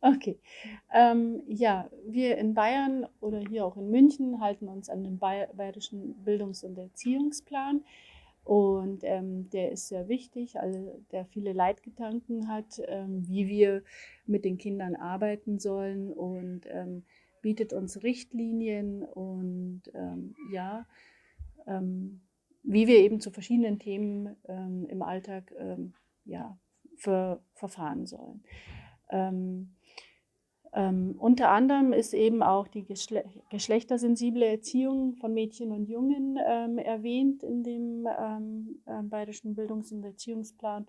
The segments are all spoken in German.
Okay. Ja, wir in Bayern oder hier auch in München halten uns an den bayerischen Bildungs- und Erziehungsplan. Und der ist sehr wichtig, also der viele Leitgedanken hat, wie wir mit den Kindern arbeiten sollen und bietet uns Richtlinien und ja, ähm, wie wir eben zu verschiedenen Themen im Alltag ja, verfahren sollen. Ähm, unter anderem ist eben auch die geschlechtersensible Erziehung von Mädchen und Jungen erwähnt in dem Bayerischen Bildungs- und Erziehungsplan.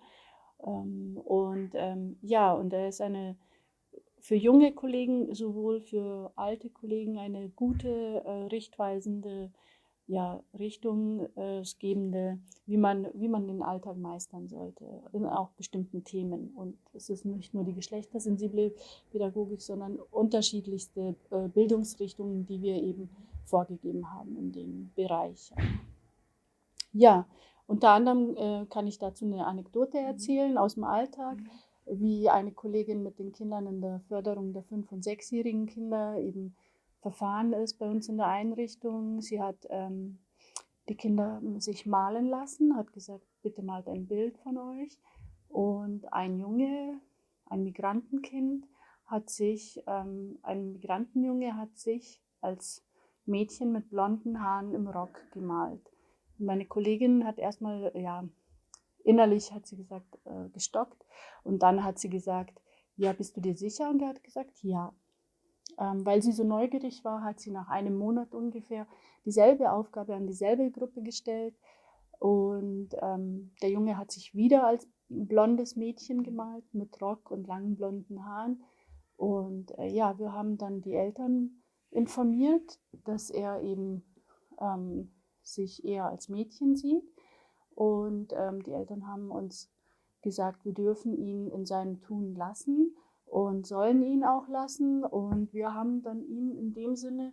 Ja, und er ist für junge Kollegen, sowohl für alte Kollegen, eine gute, richtweisende richtungsgebende, wie man den Alltag meistern sollte, in auch bestimmten Themen. Und es ist nicht nur die geschlechtersensible Pädagogik, sondern unterschiedlichste Bildungsrichtungen, die wir eben vorgegeben haben in dem Bereich. Ja, unter anderem kann ich dazu eine Anekdote erzählen aus dem Alltag, wie eine Kollegin mit den Kindern in der Förderung der 5- und 6-jährigen Kinder eben verfahren ist bei uns in der Einrichtung. Sie hat die Kinder sich malen lassen, hat gesagt, bitte malt ein Bild von euch. Und ein Junge, ein Migrantenkind, ein Migrantenjunge hat sich als Mädchen mit blonden Haaren im Rock gemalt. Meine Kollegin hat erstmal, ja, innerlich hat sie gesagt, gestockt. Und dann hat sie gesagt, ja, bist du dir sicher? Und er hat gesagt, ja. Weil sie so neugierig war, hat sie nach einem Monat ungefähr dieselbe Aufgabe an dieselbe Gruppe gestellt. Und der Junge hat sich wieder als blondes Mädchen gemalt mit Rock und langen blonden Haaren. Und ja, wir haben dann die Eltern informiert, dass er eben sich eher als Mädchen sieht. Und die Eltern haben uns gesagt, wir dürfen ihn in seinem Tun lassen und sollen ihn auch lassen. Und wir haben dann ihn in dem Sinne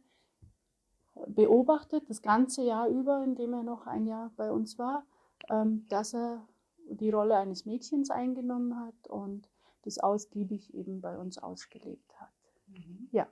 beobachtet, das ganze Jahr über, in dem er noch ein Jahr bei uns war, dass er die Rolle eines Mädchens eingenommen hat und das ausgiebig eben bei uns ausgelebt hat. Ja.